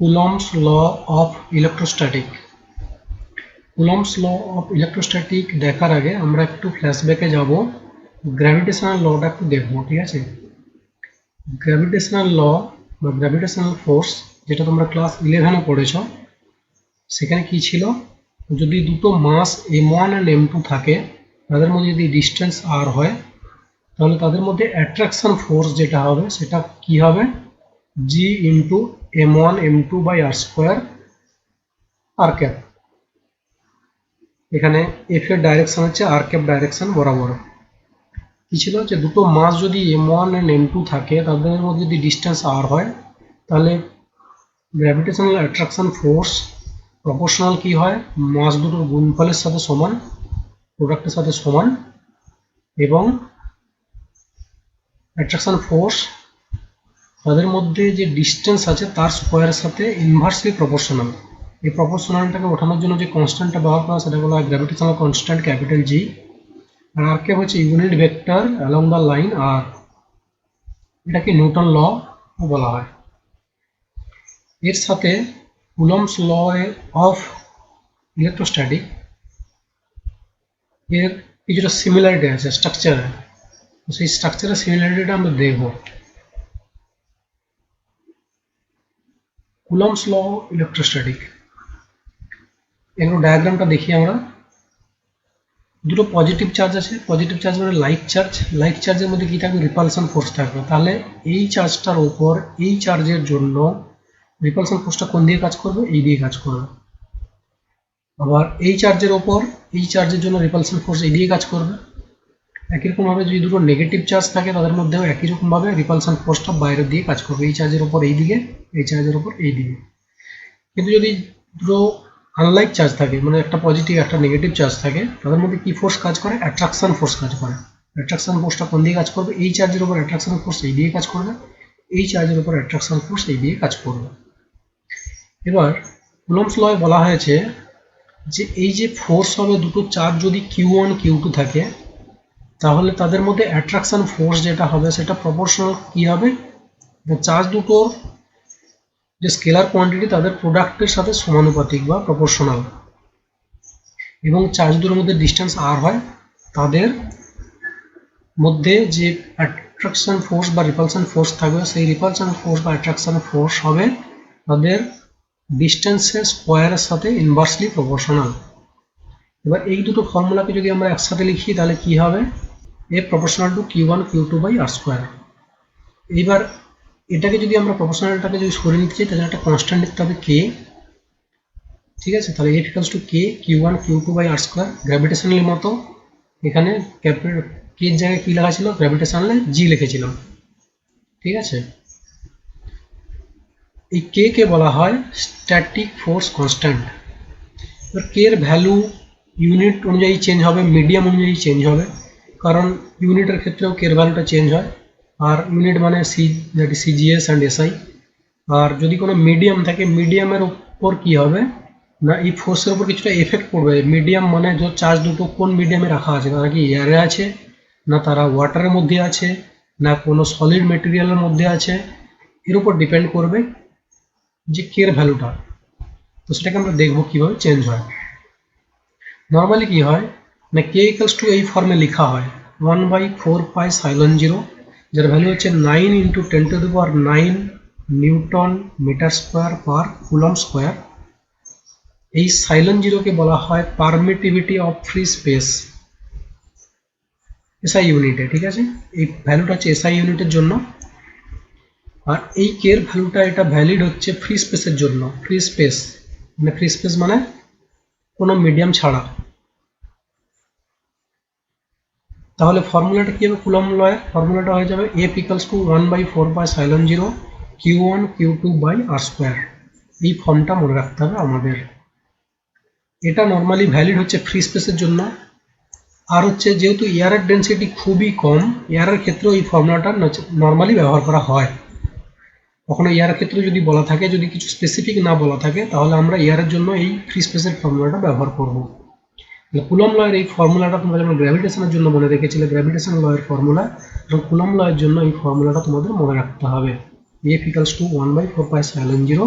Coulomb's law of electrostatic. Coulomb's law of electrostatic দেখার আগে আমরা একটু ফ্ল্যাশব্যাকে যাব, গ্র্যাভিটেশনাল লটা একটু দেখবো, ঠিক আছে। গ্র্যাভিটেশনাল ল বা গ্র্যাভিটেশনাল ফোর্স যেটা তোমরা ক্লাস 11-এ পড়েছ, সেখানে কি ছিল, যদি দুটো মাস m1 and m2 থাকে, তাদের মধ্যে যদি ডিস্টেন্স r হয়, তাহলে তাদের মধ্যে অ্যাট্রাকশন ফোর্স যেটা হবে সেটা কি হবে, g into m1 m2 by r square r cap. এখানে এফ এর ডাইরেকশন হচ্ছে r ক্যাপ ডাইরেকশন বরাবর। কি ছিল যে দুটো মাস যদি m1 and m2 থাকে, তাদের মধ্যে যদি ডিস্টেন্স r হয়, তাহলে গ্র্যাভিটেশনাল অ্যাট্রাকশন ফোর্স প্রপোর্শনাল কি হয়, মাস দুটোর গুণফলের সাথে সমান, প্রোডাক্টের সাথে সমান, এবং অ্যাট্রাকশন ফোর্স তাদের মধ্যে যে ডিস্টেন্স আছে তার স্কোয়ারের সাথে ইনভার্সলি প্রপোর্শনাল। এই প্রপোর্শনালটাকে ওঠানোর জন্য যে কনস্ট্যান্টটা ব্যবহার করা সেটা হলো গ্র্যাভিটেশনাল কনস্ট্যান্ট ক্যাপিটাল জি, আর আর কে হচ্ছে unit vector along the line r. এটাকে নিউটন ল বলা হয়। এর সাথে কুলম্বস ল অফ ইলেকট্রোস্ট্যাটিক এর কিছুটা সিমিলারিটি আছে স্ট্রাকচারে, সেই স্ট্রাকচারের সিমিলারিটিটা আমরা দেখব। কুলম্বস ল ইলেকট্রোস্ট্যাটিক, এগুলো ডায়াগ্রামটা দেখি আমরা। দুটো পজিটিভ চার্জ আছে, পজিটিভ চার্জ মানে লাইক চার্জ, লাইক চার্জের মধ্যে কি থাকবে, রিপালশন ফোর্স থাকবে। তাহলে এই চার্জটার উপর এই চার্জের জন্য রিপালশন ফোর্সটা কোন দিয়ে কাজ করবে, এই দিয়ে কাজ করবে। আবার এই চার্জের ওপর এই চার্জের জন্য রিপালশন ফোর্স এই দিয়ে কাজ করবে। একই রকমভাবে যদি দুটো নেগেটিভ চার্জ থাকে, তাদের মধ্যেও একই রকমভাবে রিপালশন ফোর্সটা বাইরের দিয়ে কাজ করবে, এই চার্জের ওপর এই দিকে, এই চার্জের ওপর এই দিকে। কিন্তু যদি দুটো আনলাইক চার্জ থাকে, মানে একটা পজিটিভ একটা নেগেটিভ চার্জ থাকে, তাদের মধ্যে কি ফোর্স কাজ করে, অ্যাট্রাকশন ফোর্স কাজ করে। অ্যাট্রাকশন ফোর্সটা কোন দিয়ে কাজ করবে, এই চার্জের উপর অ্যাট্রাকশন ফোর্স এই দিয়ে কাজ করবে, এই চার্জের উপর অ্যাট্রাকশন ফোর্স এই দিয়ে কাজ করবে। এবার কুলম্বস লয়ে বলা হয়েছে যে এই যে ফোর্স হবে, দুটো চার্জ যদি Q1 Q2 থাকে, তাহলে তাদের মধ্যে অ্যাট্রাকশন ফোর্স যেটা হবে সেটা প্রপোর্শনাল কি হবে, চার্জ দুটোর যে স্কেলার কোয়ান্টিটি তাদের প্রোডাক্টের সাথে সমানুপাতিক বা প্রপোর্শনাল, এবং চার্জ দুটোর মধ্যে ডিস্টেন্স r হয়, তাদের মধ্যে যে অ্যাট্রাকশন ফোর্স বা রিপালশন ফোর্স থাকবে, সেই রিপালশন ফোর্স বা অ্যাট্রাকশন ফোর্স হবে তাদের ডিস্টেন্সের স্কোয়ারের সাথে ইনভার্সলি প্রপোর্শনাল। এবার এই দুটো ফর্মুলাকে যদি আমরা একসাথে লিখি, তাহলে কি হবে, এ proportional to Q1 Q2 by r square. এইবার এটাকে যদি আমরা প্রপোর্শনালটাকে যদি সরিয়ে নিতে চাই, তাহলে একটা কনস্ট্যান্ট লিখতে হবে k, ঠিক আছে। তাহলে F equals to K Q1 Q2 by r square. Gravitational মতো এখানে ক্যাপিটাল কে এর জায়গায় কি লেখা ছিল, গ্র্যাভিটেশনালে জি লিখেছিলাম, ঠিক আছে। এই কে কে বলা হয় স্ট্যাটিক ফোর্স কনস্ট্যান্ট। এবার কে এর ভ্যালু ইউনিট অনুযায়ী চেঞ্জ হবে, মিডিয়াম অনুযায়ী চেঞ্জ হবে, কারণ ইউনিটের ক্ষেত্রেও কে এর ভ্যালুটা চেঞ্জ হয়। আর ইউনিট মানে that is CGS and SI. আর যদি কোনো মিডিয়াম থাকে, মিডিয়ামের উপর কি হবে না, এই ফোর্সের উপর কিছুটা এফেক্ট পড়বে। মিডিয়াম মানে যে চার্জ দুটো কোন মিডিয়ামে রাখা আছে, তারা কি এয়ারে আছে, না তারা ওয়াটারের মধ্যে আছে, না কোনো সলিড মেটেরিয়ালের মধ্যে আছে, এর উপর ডিপেন্ড করবে যে কে এর ভ্যালুটা। তো সেটাকে আমরা দেখবো কিভাবে চেঞ্জ হয়। নর্মালি কি হয় না, কে ইকুয়ালস টু এই ফর্মে লেখা হয় 1/4π/0, যার ভ্যালু হচ্ছে 9 × 10⁹ newton metre square per coulomb square. এই সাইলন জিরোকে বলা হয় permittivity of free space SI ইউনিটে, ঠিক আছে। এই ভ্যালুটা হচ্ছে এসআই ইউনিটের জন্য। আর এই কে এর ভ্যালুটা এটা ভ্যালিড হচ্ছে ফ্রি স্পেসের জন্য। ফ্রি স্পেস মানে কোনো মিডিয়াম ছাড়া। তাহলে ফর্মুলাটা কি হবে, কুলম্ব লয়ের ফর্মুলাটা হয়ে যাবে F equals to 1/4π/0 Q1 Q2 by r square. এই ফর্মটা মনে রাখতে হবে আমাদের। এটা নর্মালি ভ্যালিড হচ্ছে ফ্রি স্পেসের জন্য। আর হচ্ছে যেহেতু এয়ারের ডেন্সিটি খুবই কম, এয়ারের ক্ষেত্রেও এই ফর্মুলাটা নর্মালি ব্যবহার করা হয়। কখনো এয়ারের ক্ষেত্রে যদি বলা থাকে, যদি কিছু স্পেসিফিক না বলা থাকে, তাহলে আমরা এয়ারের জন্য এই ফ্রি স্পেসের ফর্মুলাটা ব্যবহার করব। কুলম্ব লয়ের এই ফর্মুলাটা তোমরা যেমন গ্র্যাভিটেশনের জন্য মনে রেখেছিলে গ্র্যাভিটেশন লয়ের ফর্মুলা, এবং কুলম্ব লয়ের জন্য এই ফর্মুলাটা তোমাদের মনে রাখতে হবে। F equals to 1/4π/0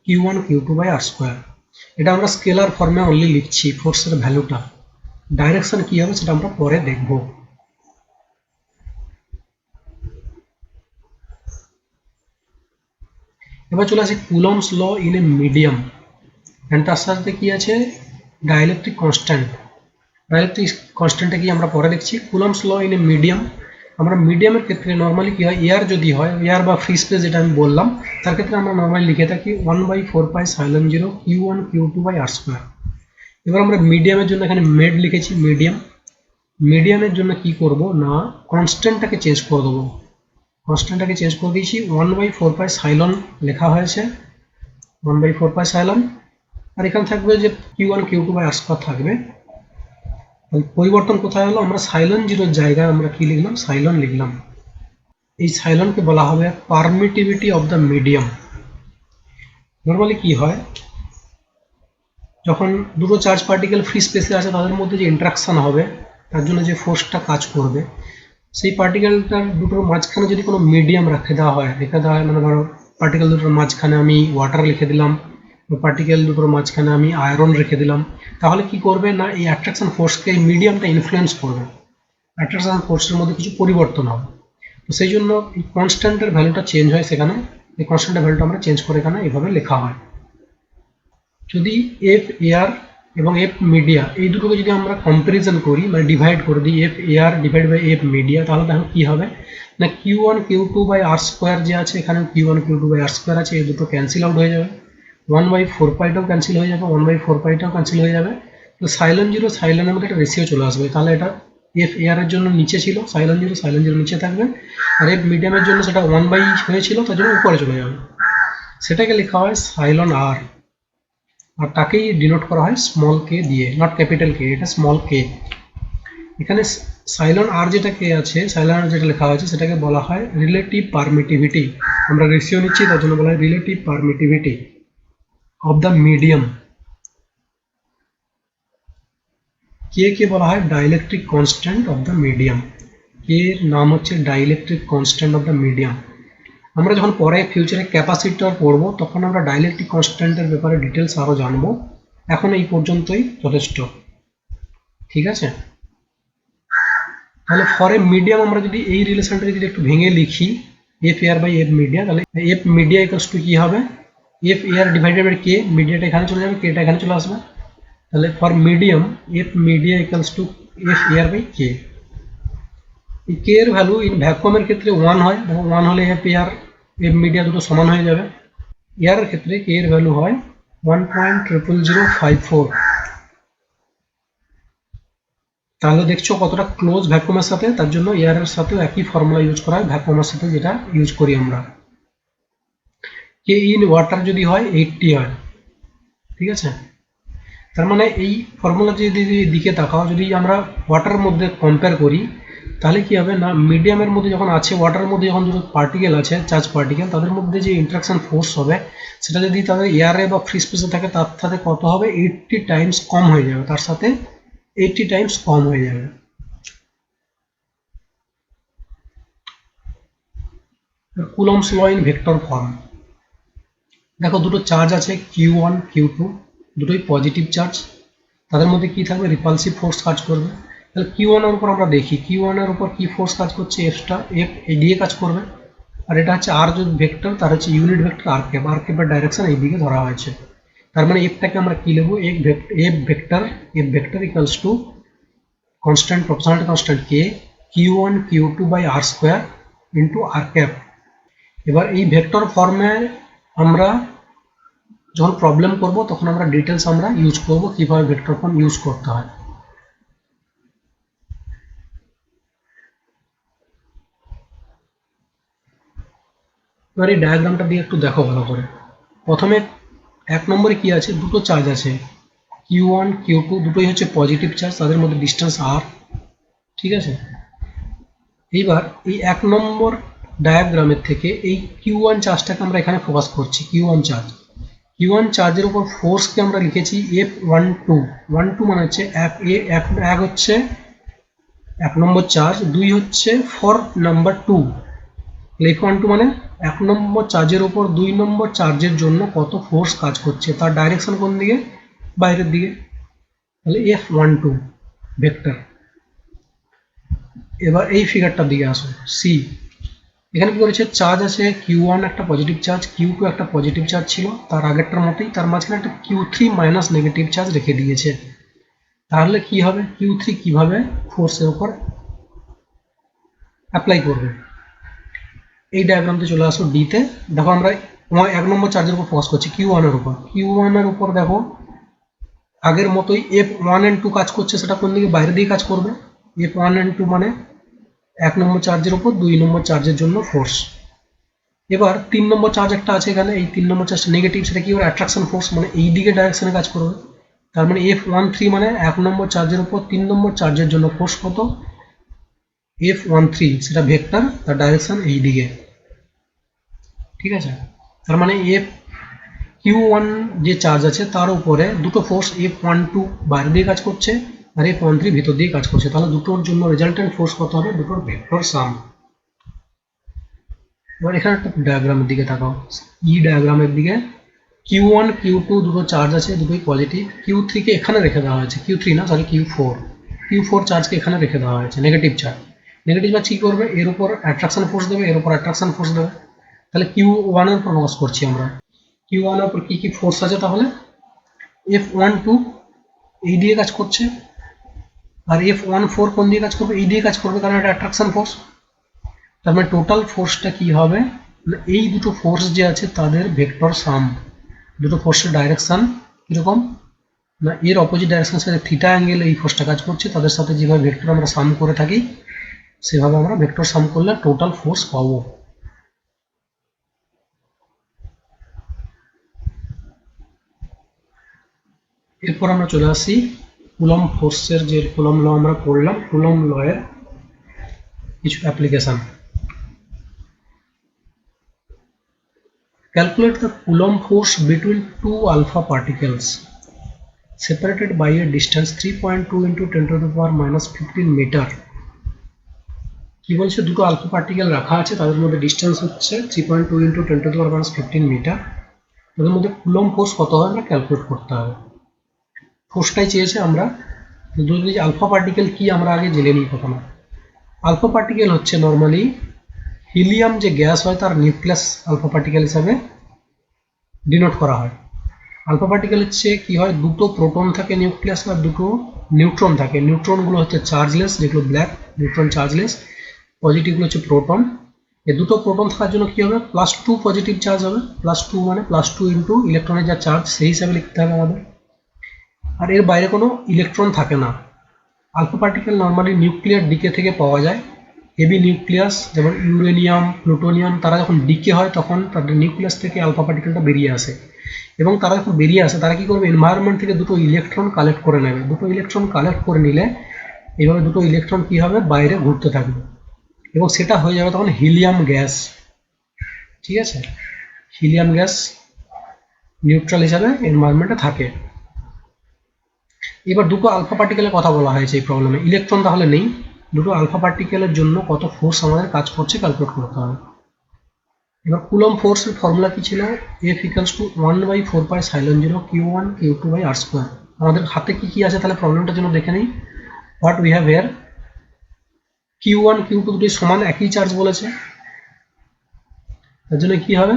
Q1 Q2 by r square. এটা আমরা স্কেলার ফর্মে অনলি লিখছি ফোর্সের ভ্যালুটা, ডাইরেকশন কি হবে সেটা আমরা পরে দেখব। এবার চলে আসে Coulomb's law in a medium, and তার সাথে কি আছে ডাইলেকট্রিক কনস্ট্যান্ট। ডাইলেকট্রিক কনস্ট্যান্টটা কি আমরা পরে দেখছি। Coulomb's law in a medium, আমরা মিডিয়ামের ক্ষেত্রে নর্মালি কি হয়, এয়ার যদি হয়, এয়ার বা ফ্রি স্পেস যেটা আমি বললাম, তার ক্ষেত্রে আমরা নর্মালি লিখে থাকি 1/4πε0 Q1 Q2 by r square. এবার আমরা মিডিয়ামের জন্য এখানে মেড লিখেছি মিডিয়াম। মিডিয়ামের জন্য কি করব না কনস্ট্যান্টটাকে চেঞ্জ করে দেবো, কনস্ট্যান্টটাকে চেঞ্জ করে দিয়েছি 1/4πε লেখা হয়েছে 1/4πε, আর এখানে থাকবে যে Q1 Q2 by r square থাকবে। পরিবর্তন কোথায় হলো, আমরা সাইলন জিরোর জায়গায় আমরা কি লিখলাম, সাইলন লিখলাম। এই সাইলনকে বলা হবে permittivity of the medium. Normally কি হয়, যখন দুটো চার্জ পার্টিকেল ফ্রি স্পেসে আছে তাদের মধ্যে যে ইন্টারাকশন হবে, তার জন্য যে ফোর্সটা কাজ করবে, সেই পার্টিকেলটার দুটোর মাঝখানে যদি কোনো মিডিয়াম রেখে দেওয়া হয় মানে ধরো পার্টিকেল দুটোর মাঝখানে আমি ওয়াটার লিখে দিলাম, পার্টিকেল দুটোর মাঝখানে আমি আয়রন রেখে দিলাম, তাহলে কি করবে না এই অ্যাট্রাকশন ফোর্সকে এই মিডিয়ামটা ইনফ্লুয়েন্স করবে, অ্যাট্রাকশন ফোর্সের মধ্যে কিছু পরিবর্তন হবে। তো সেই জন্য এই কনস্ট্যান্টের ভ্যালুটা চেঞ্জ হয় সেখানে, এই কনস্ট্যান্টের ভ্যালুটা আমরা চেঞ্জ করে এখানে এইভাবে লেখা হয়। যদি এফ এয়ার এবং এফ মিডিয়া এই দুটোকে যদি আমরা কম্পারিজন করি, মানে ডিভাইড করে দিই F air divide by F media, তাহলে দেখো কি হবে না Q1 Q2 by r square যে আছে, এখানে Q1 Q2 by r square আছে, এই দুটো ক্যান্সেল আউট হয়ে যাবে, 1/4πটাও ক্যান্সেল হয়ে যাবে, 1/4πটাও ক্যান্সেল হয়ে যাবে। তো সাইলন জিরো সাইলনের মধ্যে একটা রেশিও চলে আসবে, তাহলে এটা এফ এয়ার এর জন্য নিচে ছিল সাইলন জিরো নিচে থাকবে, আর এফ মিডিয়ামের জন্য সেটা 1 হয়েছিল তার জন্য উপরে চলে যাবে, সেটাকে লেখা হয় সাইলন আর, আর তাকেই ডিনোট করা হয় স্মল কে দিয়ে, নট ক্যাপিটাল কে, এটা স্মল কে। এখানে সাইলন আর যেটা কে আছে, সাইলন আর যেটা লেখা হয়েছে সেটাকে বলা হয় রিলেটিভ পারমিটিভিটি, আমরা রেশিও নিচ্ছি তার জন্য বলা হয় relative permittivity of the medium. K বলা হয় dielectric constant of the medium, K এর নাম হচ্ছে dielectric constant of the medium. আমরা যখন পরে ফিউচারে ক্যাপাসিটর পড়ব তখন আমরা ডাইলেকট্রিক কনস্ট্যান্টের ব্যাপারে ডিটেলস আরও জানবো, এখন এই পর্যন্তই যথেষ্ট, ঠিক আছে। তাহলে ফর এ মিডিয়াম আমরা যদি এই রিলেশনটা যদি একটু ভেঙে লিখি F air by F media, তাহলে এফ মিডিয়া ইকুয়ালস টু কি হবে, F air divided by K, মিডিয়াটা এখানে চলে যাবে, কেটা এখানে চলে আসবে, তাহলে for medium F media equals to F air by K. এই কে এর ভ্যালু ইন ভ্যাকুয়ামের ক্ষেত্রে 1 হয়, দেখো 1 হলে এফ এয়ার এফ মিডিয়া দুটো সমান হয়ে যাবে। এয়ারের ক্ষেত্রে কে এর ভ্যালু হয় 1.00054, তাহলে দেখছো কতটা ক্লোজ ভ্যাকুয়ামের সাথে, তার জন্য এয়ারের সাথেও একই ফর্মুলা ইউজ করা হয় ভ্যাকুয়ামের সাথে যেটা ইউজ করি আমরা। কে ইন ওয়াটার যদি হয় 80 হয়, ঠিক আছে। তার মানে এই ফর্মুলা যদি দিকে তাকাও, যদি আমরা ওয়াটারের মধ্যে কম্পেয়ার করি তাহলে কি হবে না মিডিয়ামের মধ্যে যখন আছে, ওয়াটারের মধ্যে যখন দুটো পার্টিকেল আছে চার্জ পার্টিকেল, তাদের মধ্যে যে ইন্টারাকশন ফোর্স হবে সেটা যদি তাদের এয়ারে বা ফ্রি স্পেসে থাকে তার সাথে কত হবে 80 টাইমস কম হয়ে যাবে, তার সাথে 80 টাইমস কম হয়ে যাবে। Coulomb's law in vector form, দেখো দুটো চার্জ আছে Q1 Q2, দুটোই পজিটিভ চার্জ, তাদের মধ্যে কি থাকবে রিপালসিভ ফোর্স কাজ করবে। তাহলে Q1 এর উপর আমরা দেখি Q1 এর উপর কি ফোর্স কাজ করছে, এফ এদিকে কাজ করবে, আর এটা হচ্ছে আর যে ভেক্টর তার হচ্ছে ইউনিট ভেক্টর আর ক্যাপের ডাইরেকশন এইদিকে ধরা হয়েছে। তার মানে এফটাকে আমরা কি লিখবো, F vector equals to constant proportional constant K Q1 Q2 by r square into r cap. এবার এই ভেক্টর ফর্মে আমরা যখন প্রবলেম করব তখন আমরা ডিটেলস আমরা ইউজ করব কিভাবে ভেক্টর ফর্ম ইউজ করতে হয়। এবার এই ডায়াগ্রামটা দিয়ে একটু দেখো ভালো করে। প্রথমে 1 নম্বরে কি আছে, দুটো চার্জ আছে Q1 Q2, দুটোই হচ্ছে পজিটিভ চার্জ, তাদের মধ্যে ডিস্টেন্স r, ঠিক আছে। এইবার এই 1 নম্বর ডায়াগ্রামের থেকে এই Q1 চার্জটাকে আমরা এখানে ফোকাস করছি, Q1 চার্জের উপর ফোর্সকে আমরা লিখেছি F12 মানে হচ্ছে এক হচ্ছে 1 নম্বর চার্জ, 2 হচ্ছে ফর নাম্বার 2, F12 মানে 1 নম্বর চার্জের উপর 2 নম্বর চার্জের জন্য কত ফোর্স কাজ করছে, তার ডাইরেকশন কোন দিকে, বাইরের দিকে, তাহলে F12 ভেক্টর। এবার এই ফিগারটার দিকে আসো, সি। এখানে কি করেছে, চার্জ আছে Q1 একটা পজিটিভ চার্জ, Q2 একটা পজিটিভ চার্জ ছিল তার আগেরটার মতোই, তার মাঝখানে একটা Q3 মাইনাস নেগেটিভ চার্জ রেখে দিয়েছে। তাহলে কি হবে, Q3 কিভাবে ফোর্সের উপর অ্যাপ্লাই করবে। এই ডায়াগ্রামতে চলে আসো ডিতে। দেখো আমরা 1 নম্বর চার্জের উপর ফোকাস করছি, Q1 এর উপর। Q1 এর উপর দেখো আগের মতোই F1 and 2 কাজ করছে, সেটা কোন দিকে, বাইরে দিয়ে কাজ করবে। F1 and 2 মানে 1 নম্বর চার্জের উপর 2 নম্বর চার্জের জন্য ফোর্স। এবার 3 নম্বর চার্জ একটা আছে এখানে, এই 3 নম্বর চার্জটা নেগেটিভ, সেটা কি হবে, অ্যাট্রাকশন ফোর্স, মানে এই দিকে ডাইরেকশনে কাজ করবে। তার মানে F13 মানে 1 নম্বর চার্জের উপর 3 নম্বর চার্জের জন্য ফোর্স কত, F13, সেটা ভেক্টর, তার ডাইরেকশন এই দিকে। ঠিক আছে, তার মানে Q1 যে চার্জ আছে তার উপরে দুটো ফোর্স F12 বাইরে দিয়ে কাজ করছে আর F13 ভিতর দিয়ে কাজ করছে, তাহলে দুটোর জন্য রেজাল্টেন্ট ফোর্স কত হবে, দুটোর ভেক্টর সাম। এবার এখানে একটা ডায়াগ্রামের দিকে তাকাও, ই ডায়াগ্রামের দিকে। Q1 Q2 দুটো চার্জ আছে, দুটোই পজিটিভ। Q3 কে এখানে রেখে দেওয়া হয়েছে, Q3 না সরি Q4 চার্জকে এখানে রেখে দেওয়া হয়েছে, নেগেটিভ চার্জ। নেগেটিভ চার্জ কি করবে, এর উপর অ্যাট্রাকশন ফোর্স দেবে, এর উপর অ্যাট্রাকশন ফোর্স দেবে। তাহলে Q1 এর উপর ফোকাস করছি আমরা। Q1 এর উপর কি কি ফোর্স আছে, তাহলে F12 এই দিয়ে কাজ করছে আর F14 কোন দিয়ে কাজ করবে, এই দিয়ে কাজ করবে, কারণ এটা অ্যাট্রাকশন ফোর্স। তার মানে টোটাল ফোর্সটা কি হবে, এই দুটো ফোর্স যে আছে তাদের ভেক্টর সাম। দুটো ফোর্সের ডাইরেকশন কিরকম না, এর অপোজিট ডাইরেকশনের সাথে থিটা অ্যাঙ্গেলে এই ফোর্সটা কাজ করছে, তাদের সাথে যেভাবে ভেক্টর আমরা সাম করে থাকি সেভাবে আমরা ভেক্টর সাম করলে টোটাল ফোর্স পাবো। এরপর আমরা চলে আসি কুলম্ব ফোর্সের, যে কুলম্ব ল আমরা পড়লাম, কুলম্ব ল এর কিছু application. Calculate the Coulomb force between two alpha particles separated by a distance 3.2 into 10 to the power minus 15 meter। কি বলছে, দুটো আলফা পার্টিকেল রাখা আছে, তাদের মধ্যে ডিস্টেন্স হচ্ছে 3.2 into 10 to the power minus 15 metre. তাদের মধ্যে কুলম্ব ফোর্স কত হয় আমরা ক্যালকুলেট করতে হবে। ফোর্সটাই চেয়েছে আমরা। যদি আলফা পার্টিকেল কি আমরা আগে জেনে নিই প্রথমে। আলফা পার্টিকেল হচ্ছে নর্মালি হিলিয়াম যে গ্যাস হয় তার নিউক্লিয়াস আলফা পার্টিকেল হিসাবে ডিনোট করা হয়। আলফা পার্টিকেল হচ্ছে কি হয়, দুটো প্রোটন থাকে নিউক্লিয়াস আর দুটো নিউট্রন থাকে। নিউট্রনগুলো হচ্ছে চার্জলেস, যেগুলো ব্ল্যাক নিউট্রন চার্জলেস, পজিটিভগুলো হচ্ছে প্রোটন। এই দুটো প্রোটন থাকার জন্য কি হবে, +2 পজিটিভ চার্জ হবে। +2 মানে +2 ইন্টু ইলেকট্রনের যা চার্জ সেই হিসাবে লিখতে হবে আমাদের। আর এর বাইরে কোনো ইলেকট্রন থাকে না। Alpha particle normally nuclear decay থেকে পাওয়া যায়। হেভি নিউক্লিয়াস যেমন ইউরেনিয়াম, প্লুটোনিয়াম, তারা যখন ডিকে হয় তখন তাদের নিউক্লিয়াস থেকে আলফা পার্টিকেলটা বেরিয়ে আসে। এবং তারা যখন বেরিয়ে আসে তারা কি করবে, এনভায়রনমেন্ট থেকে দুটো ইলেকট্রন কালেক্ট করে নেবে। দুটো ইলেকট্রন কালেক্ট করে নিলে এইভাবে দুটো ইলেকট্রন কি হবে, বাইরে ঘুরতে থাকবে এবং সেটা হয়ে যাবে তখন হিলিয়াম গ্যাস। ঠিক আছে, হিলিয়াম গ্যাস নিউট্রাল হিসাবে এনভায়রনমেন্টে থাকে। এবার দুটো আলফা পার্টিকেলের কথা বলা হয়েছে এই প্রবলেমে, ইলেকট্রন তাহলে নেই। দুটো আলফা পার্টিকেলের জন্য কত ফোর্স আমাদের কাজ করছে ক্যালকুলেট করতে হবে। এবার কুলম্ব ফোর্সের ফর্মুলা কি ছিল, F equals to 1/4π∼0 Q1 Q2/r²। আমাদের হাতে কি কি আছে তাহলে প্রবলেমটার জন্য দেখে নিই। What we have here, Q1 Q2 দুটোই সমান একই চার্জ বলেছে, তার জন্য কি হবে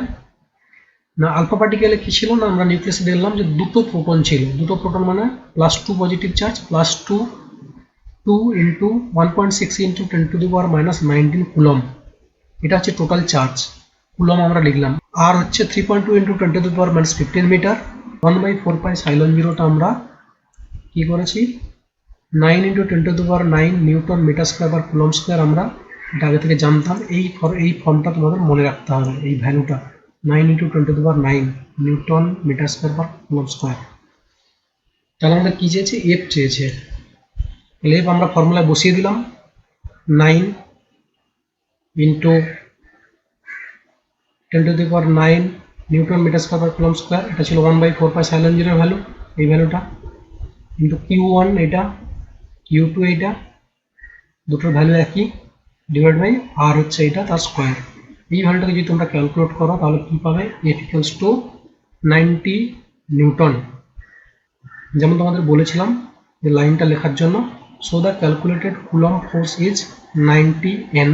না, আলফা পার্টিকেলে কি ছিল না, আমরা নিউক্লিয়াসে দেখলাম যে দুটো প্রোটন ছিল। দুটো প্রোটন মানে +2 positive charge, +2 into 1.6 into 10 to the power minus 19 coulomb. এটা হচ্ছে টোটাল চার্জ, কুলম্ব আমরা লিখলাম। আর হচ্ছে 3.2 into 10 to the power minus 15 metre. 1/4π∼0টা আমরা কি করেছি, 9 into 10 to the power 9 newton metre square বা কুলম্ব স্কোয়ার, আমরা এটা আগে থেকে জানতাম। এই ফর্মটা তোমাদের মনে রাখতে হবে, এই ভ্যালুটা 9 into 10 to the power 9 newton metre square বা কুলম্ব স্কোয়ার। তাহলে আমাদের কি চেয়েছে, এফ চেয়েছে। তাহলে এফ আমরা ফর্মুলায় বসিয়ে দিলাম, 9 into 10 to the power 9 newton metre square বা কুলম্ব স্কোয়ার। এটা ছিল 1/4π∼0 ভ্যালু, এই ভ্যালুটা ইন্টু Q1 এটা, Q2 এটা, দুটোর ভ্যালু একই, ডিভাইড বাই আর হচ্ছে এটা তার স্কোয়ার। এই ভ্যালুটাকে যদি তোমরা ক্যালকুলেট করো তাহলে কি পাবে, F ইকুয়ালস টু 90 নিউটন। যেমন তোমাদের বলেছিলাম যে লাইনটা লেখার জন্য, so the calculated coulomb force is 90 N,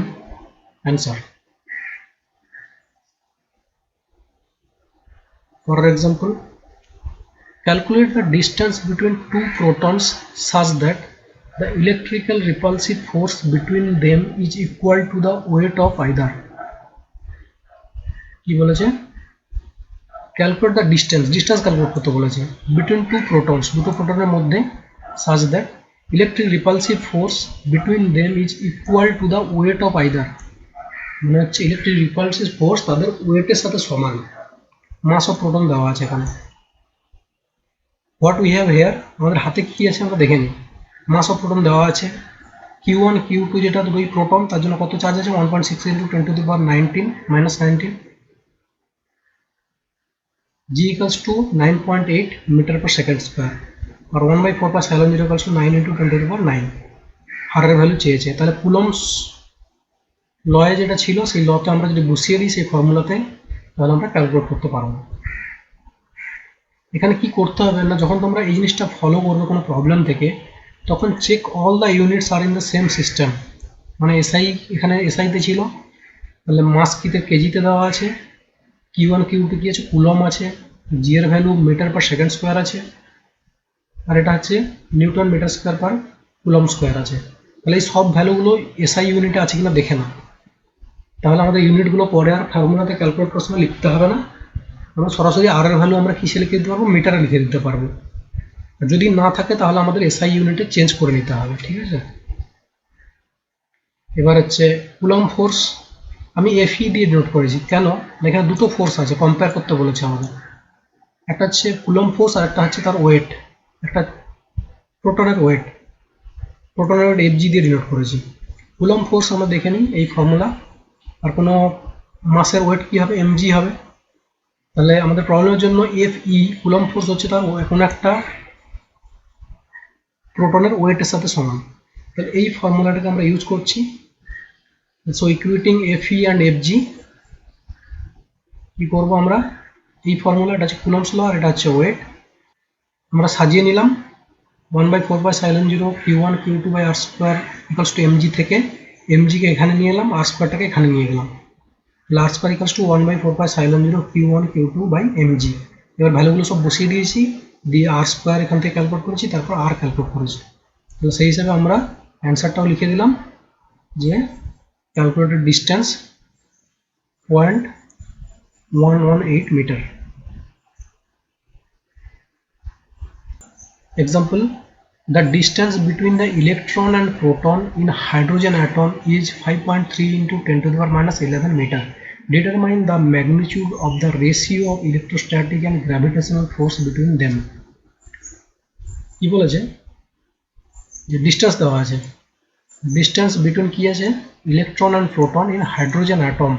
answer. For example, calculate the distance between two protons such that the electrical repulsive force between them is equal to the weight of either. কি বলেছে, calculate the distance calculate করতে বলেছে between two protons, দুটো প্রোটনের মধ্যে, such that electric repulsive force between them is equal to the weight of either, মানে হচ্ছে electric repulsive force তাদের ওয়েটের সাথে সমান। মাস অফ প্রোটন দেওয়া আছে এখানে। হোয়াট উই হ্যাভ হেয়ার, আমাদের হাতে কি আছে আমরা দেখে নিই। মাস অফ প্রোটন দেওয়া আছে, Q1 Q2 যেটা দুটোই প্রোটন, তার জন্য কত চার্জ আছে 1.6 × 10⁻19 -19, G equals to 9.8 meter per second square, और 1/4π0 equals to 9 × 10⁹ হারের ভ্যালু চেয়েছে। তাহলে কুলম্বস লয়ে যেটা ছিল সেই লতে আমরা যদি বসিয়ে দিই সেই ফর্মুলাতে, তাহলে আমরা ক্যালকুলেট করতে পারবো। এখানে কি করতে হবে না, যখন তোমরা এই জিনিসটা ফলো করবে কোনো প্রবলেম থেকে, তখন চেক অল দ্য ইউনিটস আর ইন দ্য সেম সিস্টেম। মানে এসআই, এখানে এসআইতে ছিল, তাহলে মাস কিতে কেজিতে দেওয়া আছে, Q1 Q2 কি আছে কুলম আছে, জি এর value metre per second square আছে, আর এটা হচ্ছে newton metre square per coulomb square আছে। তাহলে এই সব ভ্যালুগুলো এসআই ইউনিটে আছে কিনা দেখে না, তাহলে আমাদের ইউনিটগুলো পরে আর ফর্মুলাতে ক্যালকুলেট করার সময় লিখতে হবে না, আমরা সরাসরি আর এর ভ্যালু আমরা কিসে লিখে দিতে পারবো, মিটারে লিখে দিতে পারবো। যদি না থাকে তাহলে আমাদের এসআই ইউনিটে চেঞ্জ করে নিতে হবে, ঠিক আছে। এবার হচ্ছে কুলম ফোর্স, আমি এফই দিয়ে নোট করেছি কেন, এখানে দুটো ফোর্স আছে, কম্পেয়ার করতে বলেছে আমাদের। একটা হচ্ছে কুলম ফোর্স আর একটা হচ্ছে তার ওয়েট, একটা প্রোটনের ওয়েট, প্রোটনের ওয়েট এফজি দিয়ে ডিনোট করেছি। কুলম ফোর্স আমরা দেখে নিই এই ফর্মুলা, আর কোনো মাসের ওয়েট কী হবে, এমজি হবে। তাহলে আমাদের প্রবলেমের জন্য এফই কুলম ফোর্স হচ্ছে তার কোনো একটা প্রোটনের ওয়েটের সাথে সমান। তাহলে এই ফর্মুলাটাকে আমরা ইউজ করছি। So equating FE and FG, কী করবো আমরা, এই ফর্মুলা, এটা হচ্ছে কুলমস ল আর এটা হচ্ছে ওয়েট, আমরা সাজিয়ে নিলাম 1/4π0 Q1 Q2/r² equals to mg থেকে mgকে এখানে নিয়ে এলাম, r²টাকে এখানে নিয়ে গেলাম, তাহলে r² equals to 1/4π0 Q1 Q2/mg। এবার ভ্যালুগুলো সব বসিয়ে দিয়েছি, দিয়ে r² এখান থেকে ক্যালকুলেট করেছি, তারপর r ক্যালকুলেট করেছি। তো সেই হিসাবে আমরা অ্যান্সারটাও লিখে দিলাম যে calculated distance 0.118 metre. Example, the distance between the electron and proton in hydrogen atom is 5.3 × 10⁻11 meter. Determine the magnitude of the ratio of electrostatic and gravitational force between them. কি বলেছে যে ডিস্টেন্স দেওয়া আছে, ডিস্টেন্স বিটুইন কি আছে, electron and proton in hydrogen atom.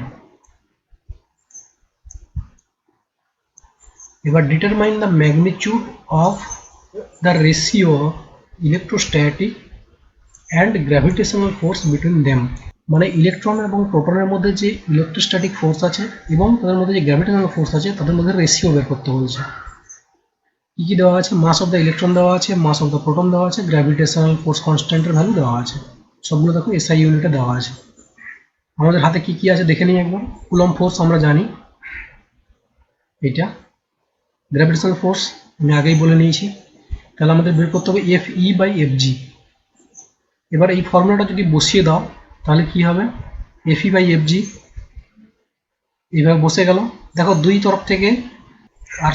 এবার determine the magnitude of the ratio of electrostatic and gravitational force between them, মানে electron এবং প্রোটনের মধ্যে যে ইলেকট্রোস্ট্যাটিক ফোর্স আছে এবং তাদের মধ্যে যে গ্র্যাভিটেশনাল ফোর্স আছে তাদের মধ্যে রেশিও বের করতে বলছে। কি কি দেওয়া আছে, মাস অফ দ্য ইলেকট্রন দেওয়া আছে, মাস অফ দ্য প্রোটন দেওয়া আছে, গ্র্যাভিটেশনাল ফোর্স কনস্ট্যান্টের ভ্যালু দেওয়া আছে, সবগুলো দেখো এসআই ইউনিটে দেওয়া আছে। আমাদের হাতে কি কি আছে দেখে নিই একবার। কুলম ফোর্স আমরা জানি, এটা গ্র্যাভিটেশনাল ফোর্স আমি আগেই বলে নিয়েছি, তাহলে আমাদের বের করতে হবে FE/FG। এবার এই ফর্মুলাটা যদি বসিয়ে দাও তাহলে কি হবে, FE/FG এইভাবে বসে গেল। দেখো দুই তরফ থেকে r²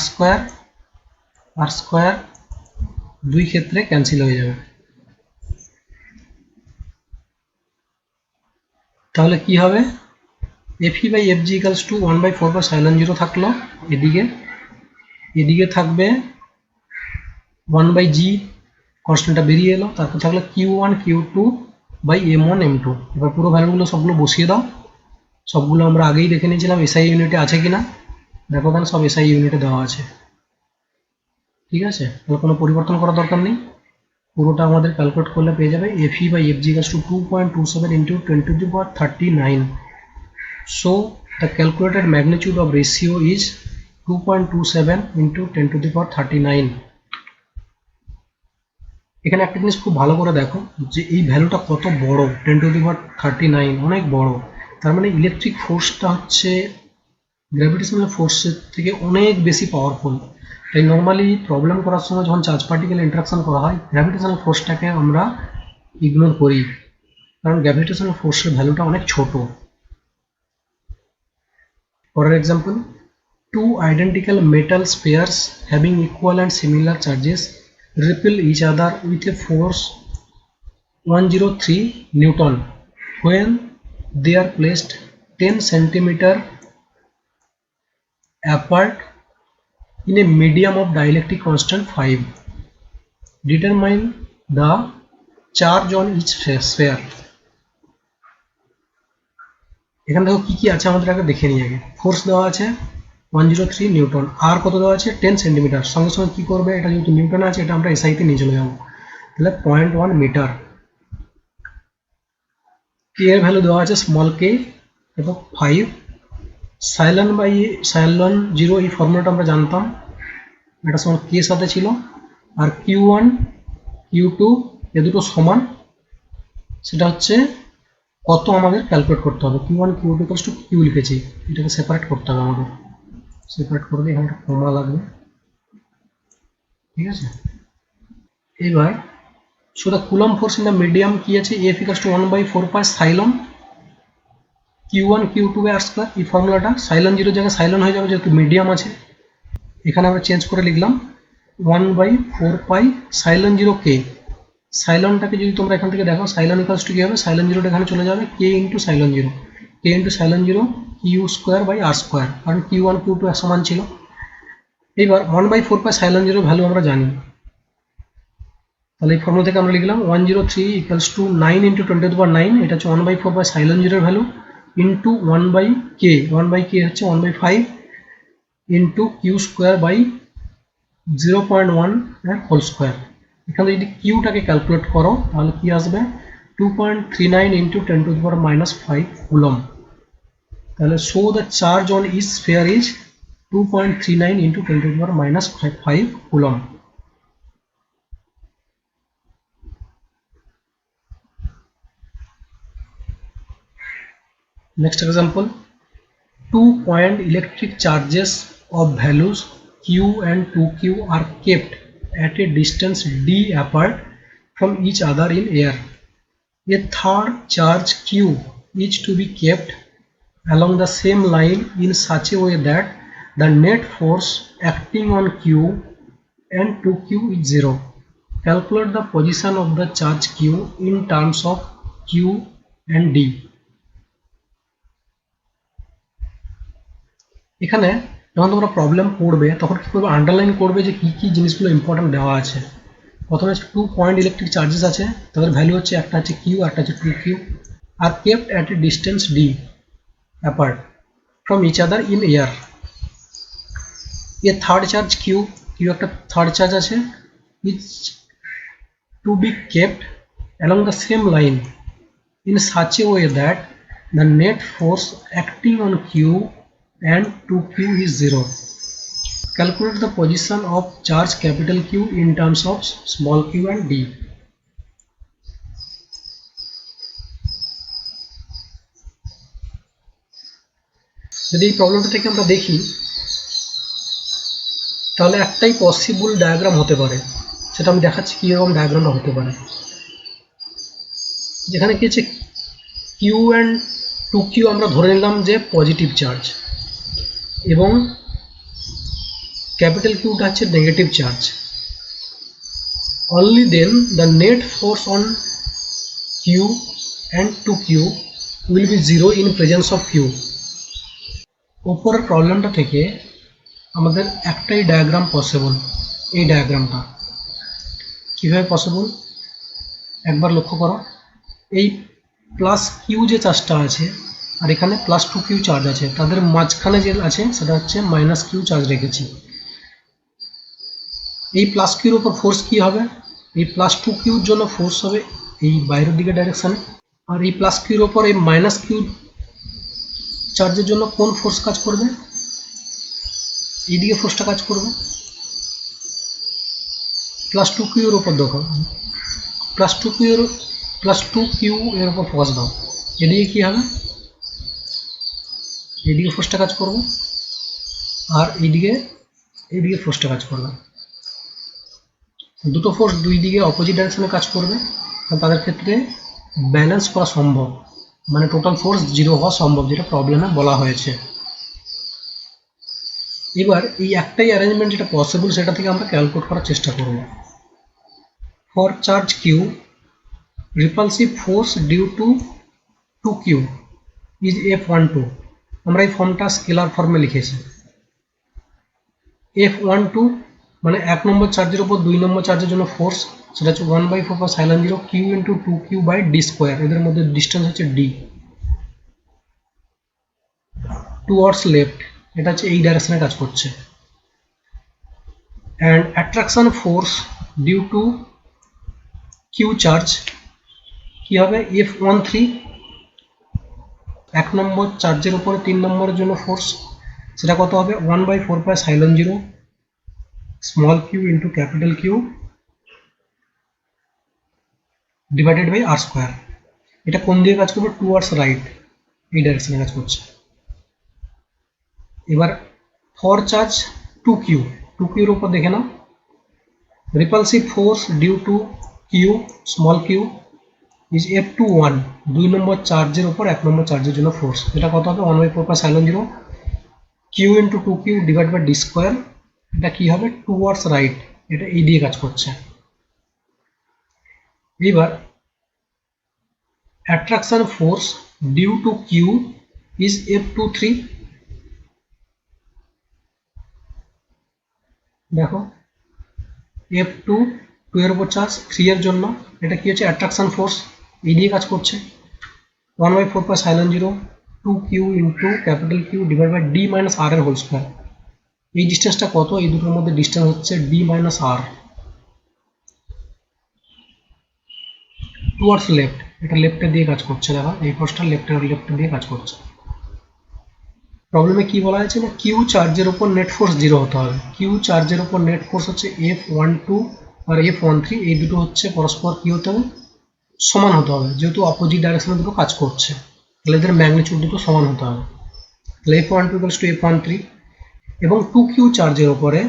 দুই ক্ষেত্রে ক্যান্সেল হয়ে যাবে, তাহলে কি হবে, FE/FG ইকুয়ালস টু 1/4π0 থাকলো, এদিকে থাকবে 1/g, কনস্ট্যান্টটা বেরিয়ে এলো, তারপর থাকলো Q1 Q2/m1 m2। এবার পুরো ভ্যালুগুলো সবগুলো বসিয়ে দাও, সবগুলো আমরা আগেই দেখে নিয়েছিলাম এসআই ইউনিটে আছে কিনা, দেখো কেন সব এসআই ইউনিটে দেওয়া আছে, ঠিক আছে। তাহলে কোনো পরিবর্তন করার দরকার নেই, পুরোটা আমাদের ক্যালকুলেট করলে পেয়ে যাবে FE/FG equals to 2.27 × 10⁻39। So The calculated magnitude of ratio is 2.27 into 10 to the power 39. এখানে একটা জিনিস খুব ভালো করে দেখো যে এই ভ্যালুটা কত বড়, 10 to the power 39 অনেক বড়। তার মানে ইলেকট্রিক ফোর্সটা হচ্ছে গ্র্যাভিটেশনাল ফোর্সের থেকে অনেক বেশি পাওয়ারফুল। তাই নর্মালি প্রবলেম করার সময় যখন চার্জ পার্টিকেল ইন্টারাকশন করা হয় গ্র্যাভিটেশনাল ফোর্সটাকে আমরা ইগনোর করি, কারণ গ্র্যাভিটেশনাল ফোর্সের ভ্যালুটা অনেক ছোট। For example, two identical metal spheres having equal and similar charges repel each other with a force 103 Newton when they are placed 10 centimeter apart in a medium of dielectric constant 5. Determine the charge on each sphere. এখানে দেখো কি কি আছে আমাদের আগে দেখে নিই। আগে ফোর্স দেওয়া আছে 103 নিউটন, আর কত দেওয়া আছে 10 সেন্টিমিটার। সঙ্গে সঙ্গে কি করবে, এটা যেহেতু নিউটন আছে এটা আমরা এসআইতে নিয়ে চলে যাবো, তাহলে 0.1 মিটার। কে এর ভ্যালু দেওয়া আছে স্মল কে এবং 5। সাইলন বাই সাইলন 0 এই ফর্মুলাটা আমরা জানতাম, এটা সমান কে সাথে ছিল। আর Q1 Q2 এ দুটো সমান, সেটা হচ্ছে কত আমাদের ক্যালকুলেট করতে হবে। Q1 Q2 equals to Q লিখেছি, এটাকে সেপারেট করতে হবে আমাদের। সেপারেট করে দিয়ে এখানে একটা কমা লাগবে, ঠিক আছে। এবার so the coulomb force in the medium কি আছে, F equals to 1/4 pi epsilon Q1 Q2 by r square. এই ফর্মুলাটা সাইলন 0 জায়গায় সাইলন হয়ে যাবে যেহেতু মিডিয়াম আছে, এখানে আমরা চেঞ্জ করে লিখলাম 1/4 পাই সাইলন 0 কে। সাইলনটাকে যদি তোমরা এখান থেকে দেখো সাইলন ইকুয়ালস টু কি হবে, সাইলন 0টা এখানে চলে যাবে K into epsilon 0, K into epsilon 0 q square by r square, কারণ Q1 Q2 সমান ছিল। এবার 1/4 পাই সাইলন 0 ভ্যালু আমরা জানি, তাহলে এই ফর্মুলা থেকে আমরা লিখলাম 103 equals to 9 into 10 to the power 9, এটা হচ্ছে 1/4 বাই সাইলন 0 এর ভ্যালু ইন্টু 1/k, 1/k হচ্ছে 1/5 ইন্টু কিউ স্কোয়ার বাই 0.1 এর হোল স্কোয়ার। এখানে যদি কিউটাকে ক্যালকুলেট করো তাহলে কি আসবে 2.39 into 10 to the power -5 coulomb. তাহলে show the charge on each sphere is 2.39 into 10 to the power -5 coulomb. Next example, 2-point electric charges of values q and 2q are kept at a distance d apart from each other in air. A third charge q is to be kept along the same line in such a way that the net force acting on q and 2q is 0. Calculate the position of the charge q in terms of q and d. এখানে যখন তোমরা problem পড়বে তখন কি করবে, underline করবে যে কি কি জিনিসগুলো ইম্পর্টেন্ট দেওয়া আছে। প্রথমে 2 পয়েন্ট ইলেকট্রিক চার্জেস আছে, তাদের ভ্যালু হচ্ছে একটা হচ্ছে কিউ একটা হচ্ছে 2q, আর kept at a distance d apart from each other in air. A third charge Q একটা থার্ড চার্জ আছে, is to be kept along the same line in such a way that the net force acting on q and 2q is 0. Calculate the position of charge capital Q in terms of small q and d. যদি এই প্রবলেমটা থেকে আমরা দেখি তাহলে একটাই possible diagram হতে পারে, সেটা আমি দেখাচ্ছি কি রকম ডায়াগ্রামটা হতে পারে। যেখানে কি আছে কিউ অ্যান্ড 2q আমরা ধরে নিলাম যে পজিটিভ চার্জ এবং ক্যাপিটাল কিউটা হচ্ছে negative charge. only then the net force on q and 2q will be 0 in presence of q. উপরের প্রবলেমটা থেকে আমাদের একটাই ডায়াগ্রাম পসিবল, এই ডায়াগ্রামটা কিভাবে পসিবল একবার লক্ষ্য করো। এই প্লাস কিউ যে চার্জটা আছে আর এখানে প্লাস 2q চার্জ আছে, তাদের মাঝখানে যে আছে সেটা হচ্ছে মাইনাস কিউ চার্জ রেখেছি। এই প্লাস কিউর উপর ফোর্স কি হবে, এই প্লাস 2qর জন্য ফোর্স হবে এই বাইরের দিকে ডাইরেকশানে, আর এই প্লাস কিউর উপর এই মাইনাস কিউ চার্জের জন্য কোন ফোর্স কাজ করবে? এইদিকে ফোর্সটা কাজ করবে +2q এর উপর। দেখো +2q এর উপর ফোকাস দাও। এদিকে কি হবে? এদিকে ফোর্সটা কাজ করবে আর এইদিকে ফোর্সটা কাজ করবে। দুটো ফোর্স দুই দিকে অপোজিট ডাইরেকশনে কাজ করবে, তাদের ক্ষেত্রে ব্যালেন্স করা সম্ভব, মানে টোটাল ফোর্স 0 হওয়া সম্ভব, যেটা প্রবলেমে বলা হয়েছে। এবার এই একটাই অ্যারেঞ্জমেন্ট যেটা পসিবল সেটা থেকে আমরা ক্যালকুলেট করার চেষ্টা করব। For charge Q, repulsive force due to 2q is F12। আমরা এই ফর্মটা স্কেলার ফর্মে লিখেছি। F12 মানে 1 নম্বর চার্জের উপর 2 নম্বর চার্জের জন্য ফোর্স, সেটা হচ্ছে 1/4π0 q ইন্টু 2q/d স্কোয়ার। এদের মধ্যে ডিস্টেন্স হচ্ছে d। টুয়ার্ডস লেফট, এটা হচ্ছে এই ডাইরেকশনে কাজ করছে। And attraction force due to q charge কি হবে? F13 1 নম্বর চার্জের উপরে 3 নম্বরের জন্য ফোর্স, সেটা কত হবে? 1/4π0 small q into capital Q divided by r square. এটা কোন দিকে কাজ করবে? টুয়ার্ডস রাইট, এই ডাইরেকশনে কাজ করছে। এবার ফর চার্জ 2q এর উপর দেখে নাও। Repulsive force due to q small q is F21 2 number চার্জের উপর 1 নম্বর চার্জের জন্য ফোর্স, এটা কত হবে? 1/4π0 q into 2q divide by d square. এটা কি হবে? টুয়ার্ডস রাইট, এটা এই দিয়ে কাজ করছে। এবার attraction force due to q is F23। দেখো F2 2 এর উপর চার্জ 3 এর জন্য, এটা কি হচ্ছে? অ্যাট্রাকশন ফোর্স, এই দিয়ে কাজ করছে। 1/4π0 2q into capital Q divide by d minus r এর হোল স্কোয়ার। এই ডিস্টেন্সটা কত? এই দুটোর মধ্যে ডিস্টেন্স হচ্ছে d minus r। Towards left, এটা লেফটের দিয়ে কাজ করছে। দেখো এই ফোর্সটা লেফটের দিয়ে কাজ করছে। প্রবলেমে কি বলা হয়েছে না, কিউ চার্জের উপর নেট ফোর্স 0 হতে হবে। কিউ চার্জের উপর নেট ফোর্স হচ্ছে F12 আর F13, এই দুটো হচ্ছে পরস্পর কি হতে হবে? সমান হতে হবে, যেহেতু অপোজিট ডাইরেকশনে দুটো কাজ করছে, তাহলে এদের ম্যাগনিটিউড দুটো সমান হতে হবে। তাহলে F12 ইকুয়ালস টু F13, এবং 2q চার্জের উপরে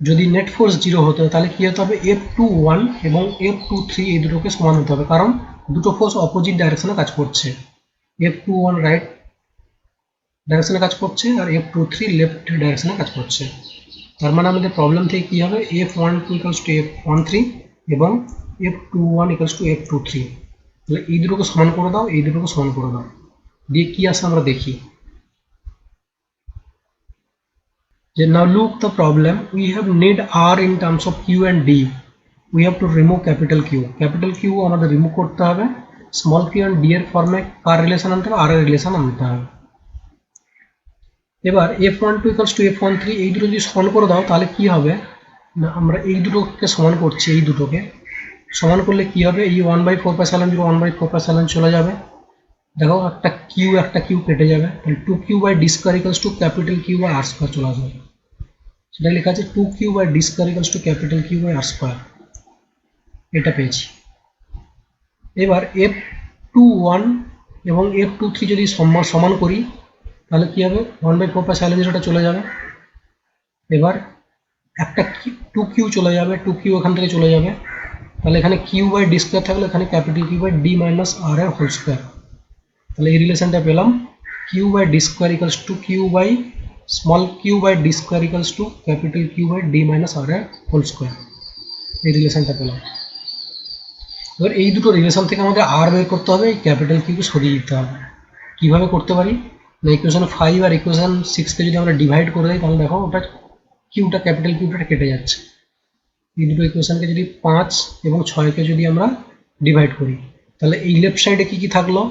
যদি নেট ফোর্স 0 হতে হয় তাহলে কি হতে হবে? F21 এবং F23 এই দুটোকে সমান হতে হবে, কারণ দুটো ফোর্স অপোজিট ডাইরেকশনে কাজ করছে। F21 রাইট ডাইরেকশনে কাজ করছে আর F23 লেফট ডাইরেকশনে কাজ করছে। তার মানে আমাদের প্রবলেম থেকে কি হবে? F12 ইকুয়ালস টু F13 এবং F21 ইকুয়ালস টু F23। তাহলে এই দুটোকে সমান করে দাও, এই দুটোকে সমান করে দাও, দিয়ে কি আসে আমরা দেখি। যে now look the problem, we have need r in terms of q and d, we have to remove capital Q আমাদের রিমুভ করতে হবে, স্মল q and d এর ফর্মে কার রিলেশন আনতে হবে? r এর রিলেশন আনতে হবে। এবার F12 ইকুয়ালস টু F13 এই দুটো যদি সমান করে দাও তাহলে কি হবে না, আমরা এই দুটোকে সমান করছি, এই দুটোকে সমান করলে কি হবে? এই 1/4π0 1/4π চলে যাবে। দেখো একটা কিউ কেটে যাবে, তাহলে 2q/d square equals to capital Q by r square চলে আসবে। সেটা লেখা আছে 2q/d square equals to capital Q by r square, এটা পেয়েছি। এবার F21 এবং F23 যদি সমান করি তাহলে কি হবে? 1/4π0টা চলে যাবে। এবার একটা 2q চলে যাবে, 2q এখান থেকে চলে যাবে, তাহলে এখানে q/d স্কয়ার থাকলে এখানে capital Q by d minus r এর হোল স্কয়ার। তাহলে এই রিলেশনটা পেলাম, q/d square equals to small q/d square equals to capital Q by d minus r এর হোল স্কয়ার। এই রিলেশনটা পেলাম। এবার এই দুটো রিলেশন থেকে আমাদের r বের করতে হবে, এই ক্যাপিটাল Q কে সরিয়ে দিতে হবে। কিভাবে করতে পারি না, ইকুয়েশন 5 আর ইকুয়েশন 6 কে যদি আমরা ডিভাইড করে দিই তাহলে দেখো ওটা ক্যাপিটাল কিউটা কেটে যাচ্ছে। এই দুটো ইকুয়েশনকে যদি 5 এবং 6 কে যদি আমরা ডিভাইড করি তাহলে এই লেফট সাইডে কি থাকলো?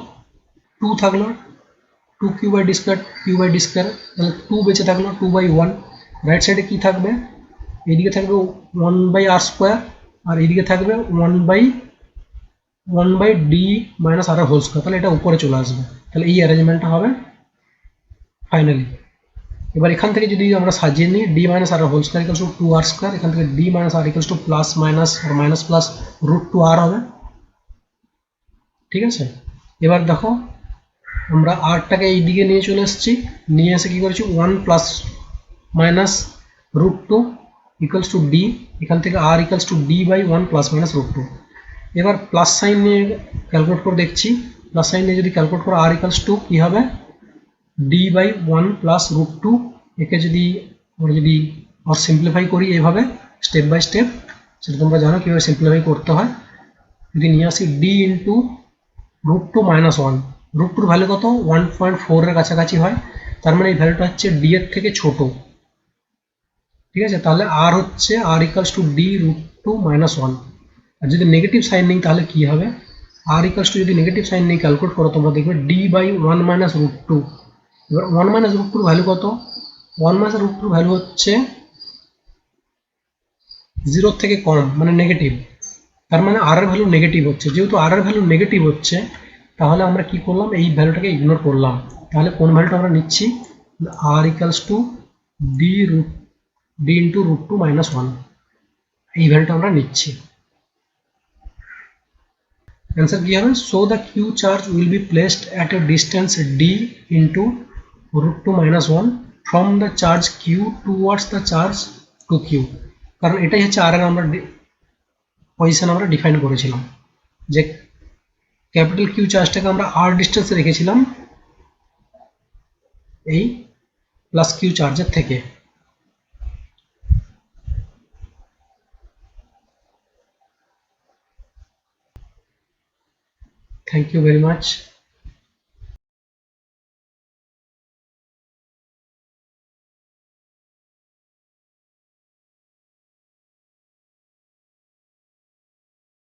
2 থাকলো, 2q/d স্কয়ার q/d স্কয়ার, তাহলে 2 বেঁচে থাকলো 2/1। রাইট সাইডে কি থাকবে? এইদিকে থাকবে 1/r স্কয়ার আর এইদিকে থাকবে 1/d minus r whole square, তাহলে এটা উপরে চলে আসবে। তাহলে এই অ্যারেঞ্জমেন্টটা হবে। ফাইনালি এবার এখান থেকে যদি আমরা সাজিয়ে নিই d minus r whole square equals to 2r square, এখান থেকে d minus r equals to plus minus r minus plus √2r হবে। ঠিক আছে, এবার দেখো আমরা আরটাকে এই দিকে নিয়ে চলে এসেছি, নিয়ে এসে কি করেছি 1 plus minus √2 equals to d, এখান থেকে আর equals to d by 1 plus minus √2। এবার প্লাস সাইন নিয়ে ক্যালকুলেট করে দেখছি, প্লাস সাইন নিয়ে যদি ক্যালকুলেট করো আর ইকুয়ালস টু কী হবে ডি বাই 1 প্লাস √2। একে যদি আমরা যদি আর সিম্পলিফাই করি এইভাবে স্টেপ বাই স্টেপ, সেটা তোমরা জানো কীভাবে সিম্পলিফাই করতে হয়। যদি নিয়ে আসি ডি ইন্টু √2 মাইনাস 1, √2 ভ্যালু কত 1.4 এর কাছাকাছি হয়, তার মানে এই ভ্যালুটা হচ্ছে ডি এর থেকে ছোট। ঠিক আছে, তাহলে আর হচ্ছে আর ইকালস টু ডি √2 মাইনাস 1। আর যদি নেগেটিভ সাইন নিই তাহলে কি হবে, আর ইকালস টু যদি নেগেটিভ সাইন নিয়ে ক্যালকুলেট করো তোমরা দেখবে ডি বাই 1 মাইনাস √2। এবার 1 মাইনাস √2 ভ্যালু কত, 1 মাইনাস √2 ভ্যালু হচ্ছে 0 থেকে কম মানে নেগেটিভ, তার মানে আর এর ভ্যালু নেগেটিভ হচ্ছে। যেহেতু আর এর ভ্যালু নেগেটিভ হচ্ছে তাহলে আমরা কি করলাম এই ভ্যালুটাকে ইগনোর করলাম। তাহলে কোন ভ্যালুটা আমরা নিচ্ছি, আর equals to d into √2 minus 1, এই ভ্যালুটা আমরা নিচ্ছি। অ্যান্সার কি হবে, so the q charge will be placed at a distance d into √2 minus 1 from the charge q towards the charge two q. কারণ এটাই হচ্ছে আর এর আমরা পজিশন আমরা ডিফাইন করেছিলাম, যে ক্যাপিটাল কিউ চার্জটাকে আমরা আর ডিস্টেন্সে রেখেছিলাম এই প্লাস কিউ চার্জের থেকে। Thank you very much.